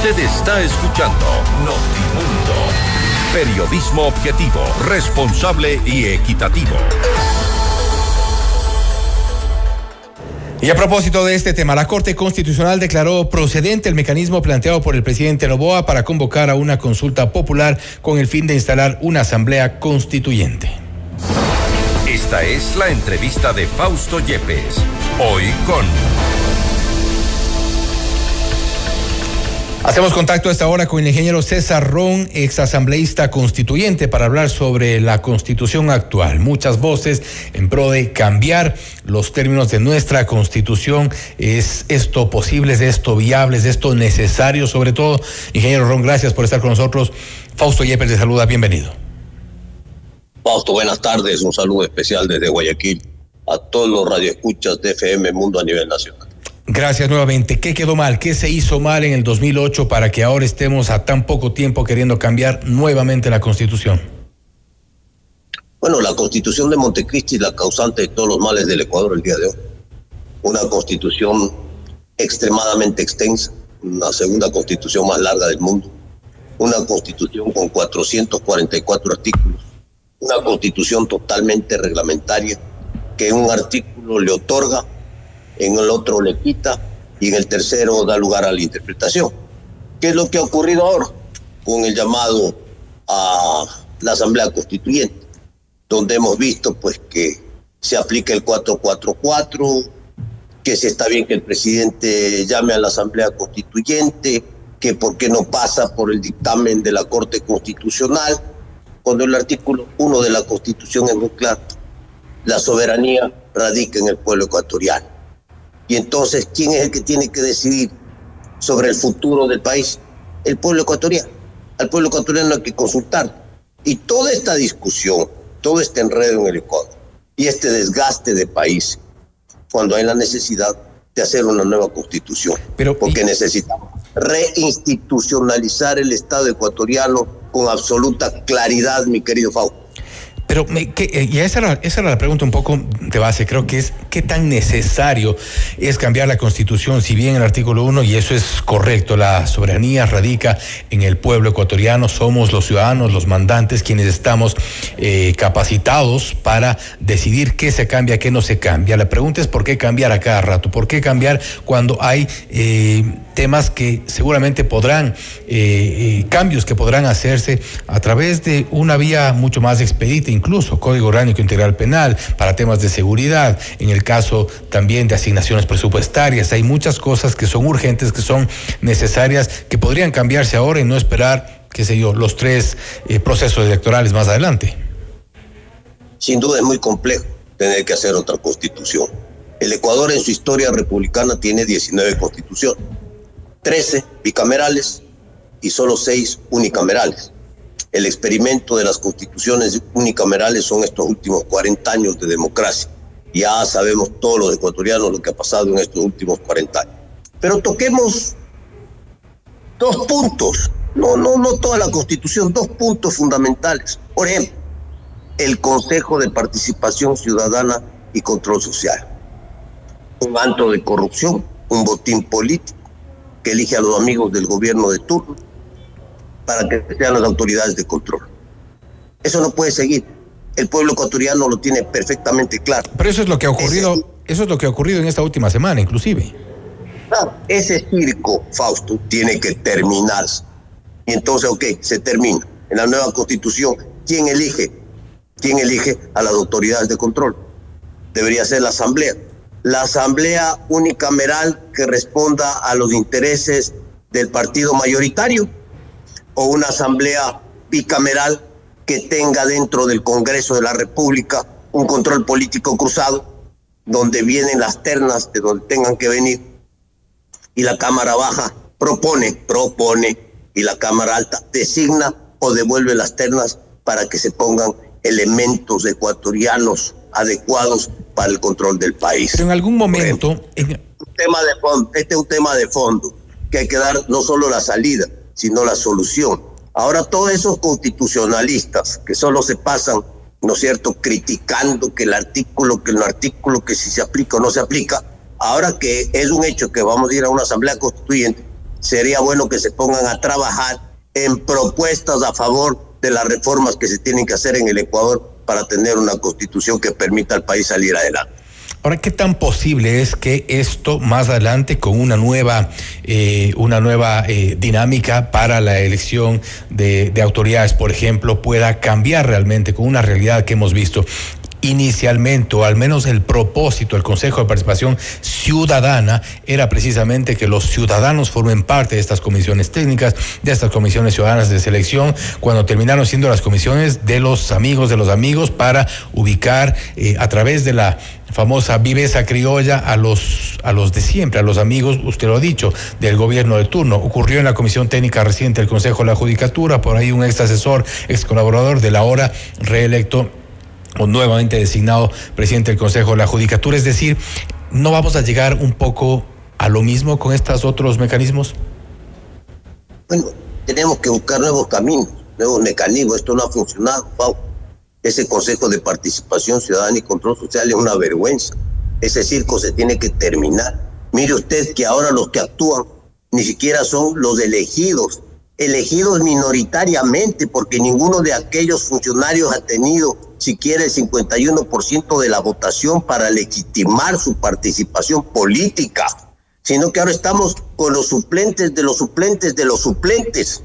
Usted está escuchando Notimundo. Periodismo objetivo, responsable y equitativo. Y a propósito de este tema, la Corte Constitucional declaró procedente el mecanismo planteado por el presidente Noboa para convocar a una consulta popular con el fin de instalar una asamblea constituyente. Esta es la entrevista de Fausto Yepes, hoy con... Hacemos contacto a esta hora con el ingeniero César Ron, exasambleísta constituyente, para hablar sobre la constitución actual. Muchas voces en pro de cambiar los términos de nuestra constitución. ¿Es esto posible? ¿Es esto viable? ¿Es esto necesario? Sobre todo, ingeniero Ron, gracias por estar con nosotros. Fausto Yepes le saluda, bienvenido. Fausto, buenas tardes. Un saludo especial desde Guayaquil a todos los radioescuchas de FM Mundo a nivel nacional. Gracias nuevamente. ¿Qué quedó mal? ¿Qué se hizo mal en el 2008 para que ahora estemos a tan poco tiempo queriendo cambiar nuevamente la Constitución? Bueno, la Constitución de Montecristi es la causante de todos los males del Ecuador el día de hoy. Una Constitución extremadamente extensa, la segunda Constitución más larga del mundo. Una Constitución con 444 artículos. Una Constitución totalmente reglamentaria que en un artículo le otorga, en el otro le quita y en el tercero da lugar a la interpretación. ¿Qué es lo que ha ocurrido ahora con el llamado a la Asamblea Constituyente? Donde hemos visto pues que se aplica el 444, que si está bien que el presidente llame a la Asamblea Constituyente, que por qué no pasa por el dictamen de la Corte Constitucional, cuando el artículo 1 de la Constitución es muy claro. La soberanía radica en el pueblo ecuatoriano. Y entonces, ¿quién es el que tiene que decidir sobre el futuro del país? El pueblo ecuatoriano. Al pueblo ecuatoriano hay que consultar. Y toda esta discusión, todo este enredo en el Ecuador y este desgaste de país, cuando hay la necesidad de hacer una nueva constitución. Porque necesitamos reinstitucionalizar el Estado ecuatoriano con absoluta claridad, mi querido Fausto. Pero esa era la pregunta un poco de base, creo que es qué tan necesario es cambiar la Constitución, si bien el artículo 1, y eso es correcto, la soberanía radica en el pueblo ecuatoriano, somos los ciudadanos, los mandantes, quienes estamos capacitados para decidir qué se cambia, qué no se cambia. La pregunta es por qué cambiar a cada rato, por qué cambiar cuando hay temas que seguramente podrán, cambios que podrán hacerse a través de una vía mucho más expedita, incluso Código Orgánico Integral Penal, para temas de seguridad, en el caso también de asignaciones presupuestarias. Hay muchas cosas que son urgentes, que son necesarias, que podrían cambiarse ahora y no esperar, qué sé yo, los 3 procesos electorales más adelante. Sin duda es muy complejo tener que hacer otra constitución. El Ecuador en su historia republicana tiene 19 constituciones, 13 bicamerales y solo 6 unicamerales. El experimento de las constituciones unicamerales son estos últimos 40 años de democracia. Ya sabemos todos los ecuatorianos lo que ha pasado en estos últimos 40 años. Pero toquemos 2 puntos, no toda la constitución, 2 puntos fundamentales. Por ejemplo, el Consejo de Participación Ciudadana y Control Social. Un antro de corrupción, un botín político que elige a los amigos del gobierno de turno para que sean las autoridades de control. Eso no puede seguir. El pueblo ecuatoriano lo tiene perfectamente claro. Pero eso es lo que ha ocurrido, eso es lo que ha ocurrido en esta última semana, inclusive. Claro, ese circo, Fausto, tiene que terminarse. Y entonces, se termina. En la nueva constitución, ¿quién elige? ¿Quién elige a las autoridades de control? Debería ser la asamblea. La asamblea unicameral que responda a los intereses del partido mayoritario, o una asamblea bicameral que tenga dentro del Congreso de la República un control político cruzado, donde vienen las ternas de donde tengan que venir, y la Cámara Baja propone, y la Cámara Alta designa o devuelve las ternas para que se pongan elementos ecuatorianos adecuados para el control del país. Pero en algún momento... Este es un tema de fondo, que hay que dar no solo la salida, sino la solución. Ahora todos esos constitucionalistas que solo se pasan, ¿no es cierto?, criticando que el artículo, que si se aplica o no se aplica, ahora que es un hecho que vamos a ir a una asamblea constituyente, sería bueno que se pongan a trabajar en propuestas a favor de las reformas que se tienen que hacer en el Ecuador para tener una constitución que permita al país salir adelante. Ahora, ¿qué tan posible es que esto más adelante, con una nueva dinámica para la elección de autoridades, por ejemplo, pueda cambiar realmente con una realidad que hemos visto? Inicialmente, o al menos el propósito del Consejo de Participación Ciudadana era precisamente que los ciudadanos formen parte de estas comisiones técnicas, de estas comisiones ciudadanas de selección, cuando terminaron siendo las comisiones de los amigos para ubicar a través de la famosa viveza criolla a los de siempre, a los amigos, usted lo ha dicho, del gobierno de turno. Ocurrió en la comisión técnica reciente del Consejo de la Judicatura, por ahí un ex asesor, ex colaborador del ahora reelecto o nuevamente designado presidente del Consejo de la Judicatura. Es decir, ¿no vamos a llegar un poco a lo mismo con estos otros mecanismos? Bueno, tenemos que buscar nuevos caminos, nuevos mecanismos. Esto no ha funcionado, Pau. Ese Consejo de Participación Ciudadana y Control Social es una vergüenza. Ese circo se tiene que terminar. Mire usted que ahora los que actúan ni siquiera son los elegidos minoritariamente, porque ninguno de aquellos funcionarios ha tenido siquiera el 51% de la votación para legitimar su participación política, sino que ahora estamos con los suplentes de los suplentes de los suplentes,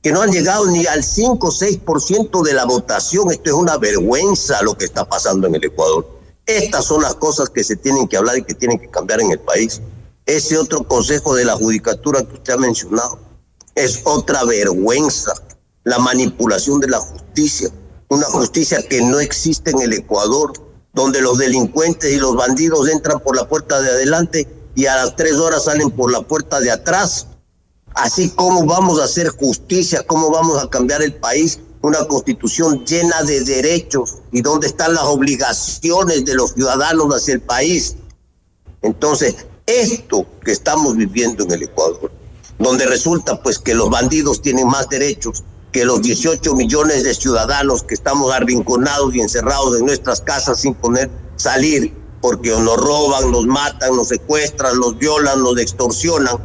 que no han llegado ni al 5 o 6% de la votación. Esto es una vergüenza lo que está pasando en el Ecuador. Estas son las cosas que se tienen que hablar y que tienen que cambiar en el país. Ese otro Consejo de la Judicatura que usted ha mencionado es otra vergüenza, la manipulación de la justicia, una justicia que no existe en el Ecuador, donde los delincuentes y los bandidos entran por la puerta de adelante y a las 3 horas salen por la puerta de atrás. Así, ¿cómo vamos a hacer justicia? ¿Cómo vamos a cambiar el país? Una constitución llena de derechos, y dónde están las obligaciones de los ciudadanos hacia el país. Entonces, esto que estamos viviendo en el Ecuador, donde resulta pues que los bandidos tienen más derechos que los 18 millones de ciudadanos que estamos arrinconados y encerrados en nuestras casas sin poder salir, porque nos roban, nos matan, nos secuestran, nos violan, nos extorsionan.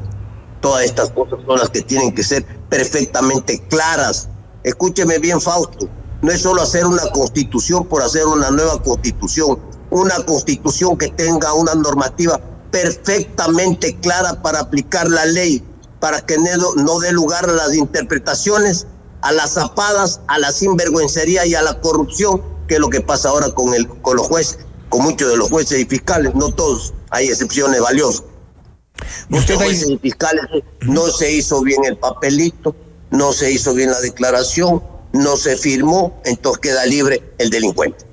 Todas estas cosas son las que tienen que ser perfectamente claras. Escúcheme bien, Fausto, no es solo hacer una constitución por hacer una nueva constitución, una constitución que tenga una normativa perfectamente clara para aplicar la ley, para que no dé lugar a las interpretaciones, a las zapadas, a la sinvergüencería y a la corrupción, que es lo que pasa ahora con los jueces, con muchos de los jueces y fiscales, no todos, hay excepciones valiosas. Muchos jueces y fiscales no se hizo bien el papelito, no se hizo bien la declaración, no se firmó, entonces queda libre el delincuente.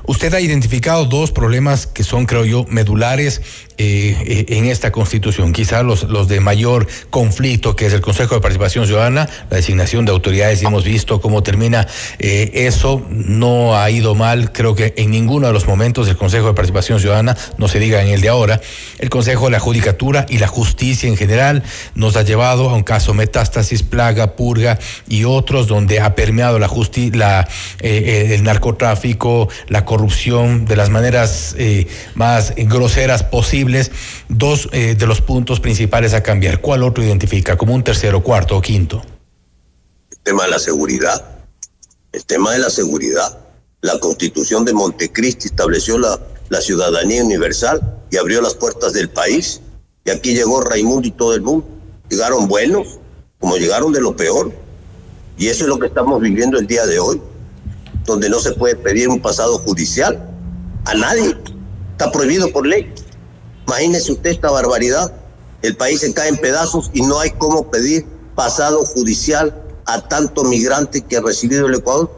Usted ha identificado dos problemas que son, creo yo, medulares en esta Constitución, quizás los de mayor conflicto, que es el Consejo de Participación Ciudadana, la designación de autoridades, y hemos visto cómo termina eso. No ha ido mal, creo que en ninguno de los momentos del Consejo de Participación Ciudadana, no se diga en el de ahora. El Consejo de la Judicatura y la justicia en general nos ha llevado a un caso Metástasis, Plaga, Purga y otros, donde ha permeado el narcotráfico, la corrupción de las maneras más groseras posibles. Dos de los puntos principales a cambiar. ¿Cuál otro identifica como un tercero, cuarto o quinto? El tema de la seguridad. El tema de la seguridad. La Constitución de Montecristi estableció la ciudadanía universal y abrió las puertas del país. Y aquí llegó Raimundo y todo el mundo. Llegaron buenos, como llegaron de lo peor. Y eso es lo que estamos viviendo el día de hoy, donde no se puede pedir un pasado judicial a nadie. Está prohibido por ley. Imagínese usted esta barbaridad. El país se cae en pedazos y no hay cómo pedir pasado judicial a tanto migrante que ha recibido el Ecuador.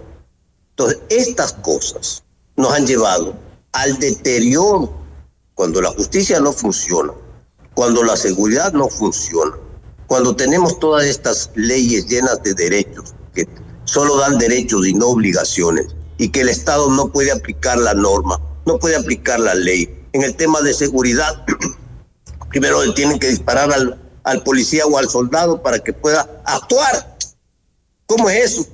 Entonces, estas cosas nos han llevado al deterioro. Cuando la justicia no funciona, cuando la seguridad no funciona, cuando tenemos todas estas leyes llenas de derechos que solo dan derechos y no obligaciones, y que el Estado no puede aplicar la norma, no puede aplicar la ley. En el tema de seguridad, primero le tienen que disparar al policía o al soldado para que pueda actuar. ¿Cómo es eso?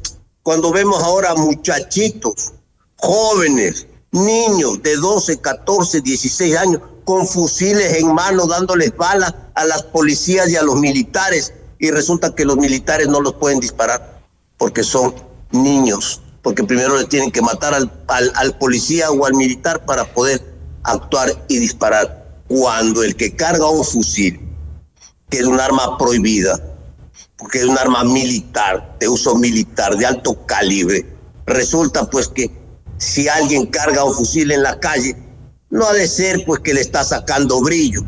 Cuando vemos ahora muchachitos, jóvenes, niños de 12, 14, 16 años, con fusiles en mano, dándoles balas a las policías y a los militares, y resulta que los militares no los pueden disparar porque son niños, porque primero le tienen que matar al policía o al militar para poder actuar y disparar. Cuando el que carga un fusil, que es un arma prohibida, porque es un arma militar, de uso militar, de alto calibre, resulta pues que si alguien carga un fusil en la calle, no ha de ser pues que le está sacando brillo.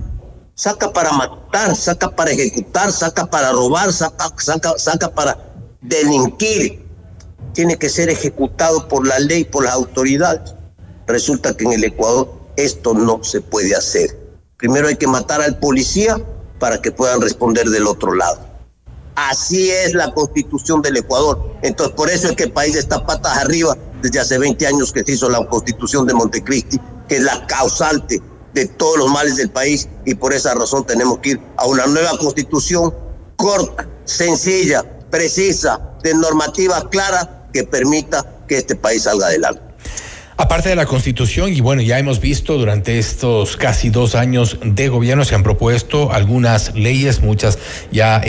Saca para matar, saca para ejecutar, saca para robar, saca para delinquir. Tiene que ser ejecutado por la ley, por las autoridades. Resulta que en el Ecuador esto no se puede hacer. Primero hay que matar al policía para que puedan responder del otro lado. Así es la Constitución del Ecuador. Entonces, por eso es que el país está patas arriba desde hace 20 años que se hizo la Constitución de Montecristi, que es la causante de todos los males del país, y por esa razón tenemos que ir a una nueva Constitución corta, sencilla, precisa, de normativa clara que permita que este país salga adelante. Aparte de la Constitución, y bueno, ya hemos visto durante estos casi 2 años de gobierno, se han propuesto algunas leyes, muchas ya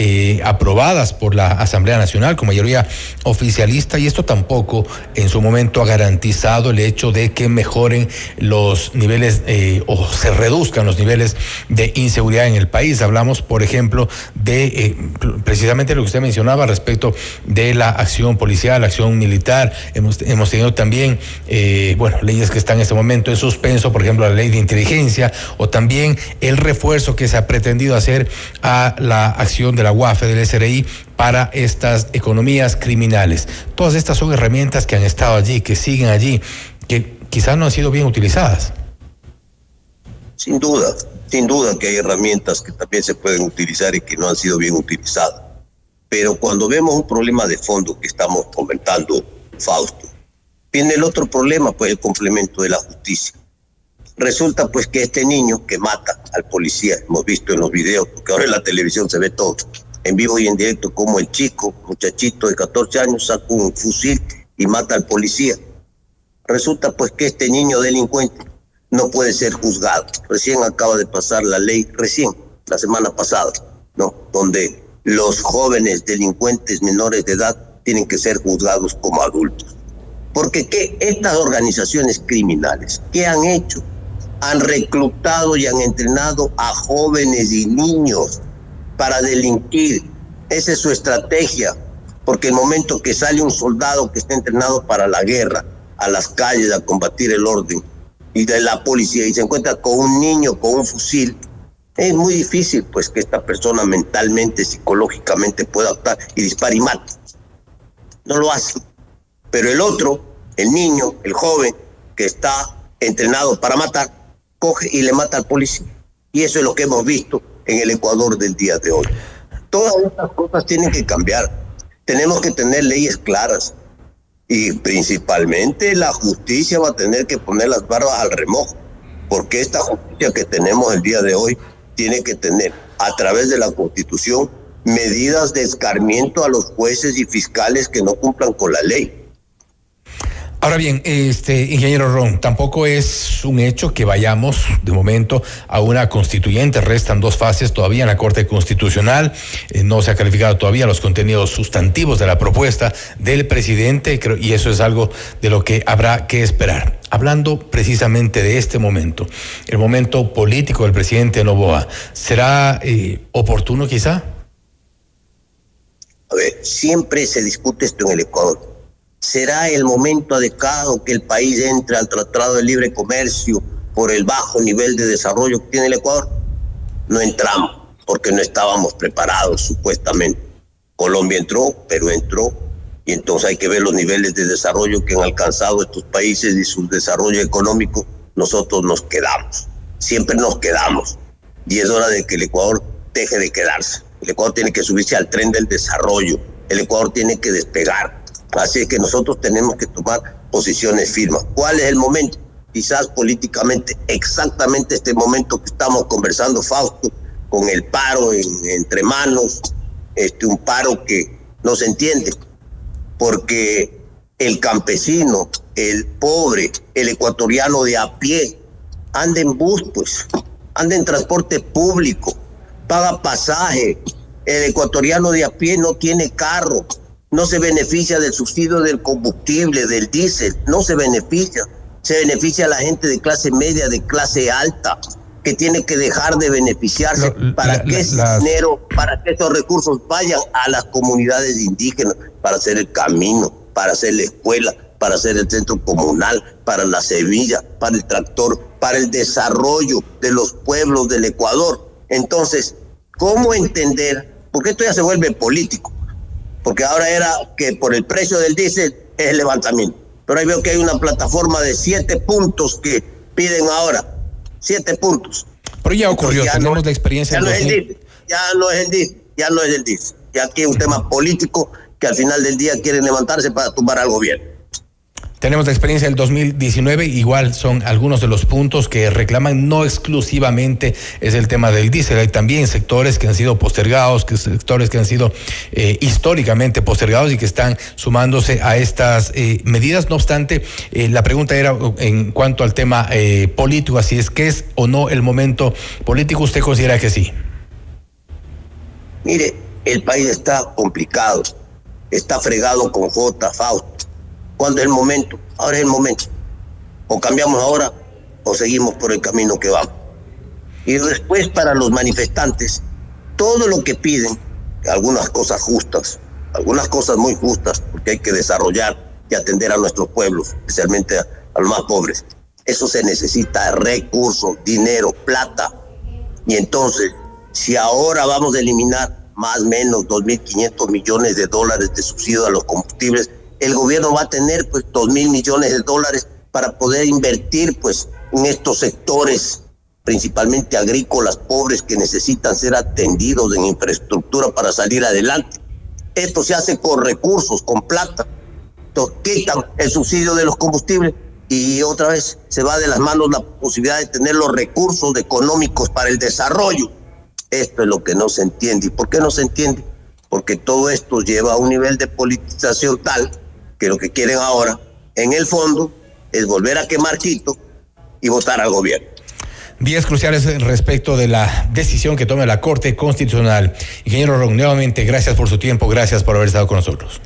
aprobadas por la Asamblea Nacional con mayoría oficialista, y esto tampoco en su momento ha garantizado el hecho de que mejoren los niveles o se reduzcan los niveles de inseguridad en el país. Hablamos, por ejemplo, de precisamente lo que usted mencionaba respecto de la acción policial, la acción militar. Hemos tenido también leyes que están en este momento en suspenso, por ejemplo, la ley de inteligencia, o también el refuerzo que se ha pretendido hacer a la acción de la UAFE, del SRI, para estas economías criminales. Todas estas son herramientas que han estado allí, que siguen allí, que quizás no han sido bien utilizadas. Sin duda que hay herramientas que también se pueden utilizar y que no han sido bien utilizadas. Pero cuando vemos un problema de fondo que estamos comentando, Fausto, viene el otro problema, pues el complemento de la justicia. Resulta pues que este niño que mata al policía, hemos visto en los videos, porque ahora en la televisión se ve todo, en vivo y en directo, como el muchachito de 14 años, saca un fusil y mata al policía. Resulta pues que este niño delincuente no puede ser juzgado. Recién acaba de pasar la ley, la semana pasada, ¿no? Donde los jóvenes delincuentes menores de edad tienen que ser juzgados como adultos. Porque estas organizaciones criminales, ¿qué han hecho? Han reclutado y han entrenado a jóvenes y niños para delinquir. Esa es su estrategia, porque el momento que sale un soldado que está entrenado para la guerra, a las calles a combatir el orden, y de la policía, y se encuentra con un niño con un fusil, es muy difícil pues que esta persona mentalmente, psicológicamente pueda actuar y dispare y mate. No lo hace. Pero el otro, el niño, el joven, que está entrenado para matar, coge y le mata al policía. Y eso es lo que hemos visto en el Ecuador del día de hoy. Todas estas cosas tienen que cambiar. Tenemos que tener leyes claras. Y principalmente la justicia va a tener que poner las barbas al remojo. Porque esta justicia que tenemos el día de hoy tiene que tener, a través de la Constitución, medidas de escarmiento a los jueces y fiscales que no cumplan con la ley. Ahora bien, ingeniero Ron, tampoco es un hecho que vayamos de momento a una constituyente. Restan 2 fases todavía en la Corte Constitucional. No se ha calificado todavía los contenidos sustantivos de la propuesta del presidente, y eso es algo de lo que habrá que esperar. Hablando precisamente de este momento, el momento político del presidente Noboa, ¿será oportuno quizá? A ver, siempre se discute esto en el Ecuador. ¿Será el momento adecuado que el país entre al Tratado de Libre Comercio por el bajo nivel de desarrollo que tiene el Ecuador? No entramos porque no estábamos preparados supuestamente. Colombia entró, Perú entró, y entonces hay que ver los niveles de desarrollo que han alcanzado estos países y su desarrollo económico. Nosotros nos quedamos, siempre nos quedamos, y es hora de que el Ecuador deje de quedarse. El Ecuador tiene que subirse al tren del desarrollo, el Ecuador tiene que despegar. Así es que nosotros tenemos que tomar posiciones firmes. ¿Cuál es el momento? Quizás políticamente, exactamente este momento que estamos conversando, Fausto, con el paro entre manos, un paro que no se entiende, porque el campesino, el pobre, el ecuatoriano de a pie, anda en bus, pues, anda en transporte público, paga pasaje. El ecuatoriano de a pie no tiene carro, no se beneficia del subsidio del combustible, del diésel, no se beneficia. Se beneficia a la gente de clase media, de clase alta, que tiene que dejar de beneficiarse para que ese dinero, para que esos recursos vayan a las comunidades indígenas, para hacer el camino, para hacer la escuela, para hacer el centro comunal, para la semilla, para el tractor, para el desarrollo de los pueblos del Ecuador. Entonces, ¿cómo entender? Porque esto ya se vuelve político, porque ahora era que por el precio del diésel es el levantamiento, pero ahí veo que hay una plataforma de 7 puntos que piden ahora, 7 puntos. Pero ya ocurrió, tenemos la experiencia. Ya no es el diésel, ya no es el diésel, ya aquí es un tema político que al final del día quieren levantarse para tumbar al gobierno. Tenemos la experiencia del 2019, igual son algunos de los puntos que reclaman, no exclusivamente es el tema del diésel, hay también sectores que han sido postergados, sectores que han sido históricamente postergados y que están sumándose a estas medidas. No obstante, la pregunta era en cuanto al tema político, así es que es o no el momento político, ¿usted considera que sí? Mire, el país está complicado, está fregado con J, Fausto. ¿Cuándo es el momento? Ahora es el momento. O cambiamos ahora o seguimos por el camino que vamos. Y después para los manifestantes, todo lo que piden, algunas cosas justas, algunas cosas muy justas, porque hay que desarrollar y atender a nuestros pueblos, especialmente a los más pobres. Eso se necesita recursos, dinero, plata. Y entonces, si ahora vamos a eliminar más o menos 2.500 millones de dólares de subsidio a los combustibles, el gobierno va a tener pues 2.000 millones de dólares para poder invertir pues en estos sectores, principalmente agrícolas, pobres, que necesitan ser atendidos en infraestructura para salir adelante. Esto se hace con recursos, con plata. Entonces quitan el subsidio de los combustibles y otra vez se va de las manos la posibilidad de tener los recursos económicos para el desarrollo. Esto es lo que no se entiende. ¿Y por qué no se entiende? Porque todo esto lleva a un nivel de politización tal que lo que quieren ahora, en el fondo, es volver a quemar Quito y votar al gobierno. Días cruciales respecto de la decisión que tome la Corte Constitucional. Ingeniero Ron, nuevamente, gracias por su tiempo, gracias por haber estado con nosotros.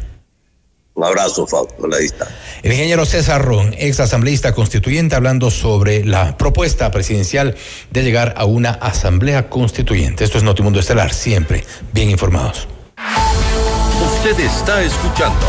Un abrazo, Fausto, a la distancia. El ingeniero César Ron, ex asambleísta constituyente, hablando sobre la propuesta presidencial de llegar a una asamblea constituyente. Esto es Notimundo Estelar, siempre bien informados. Usted está escuchando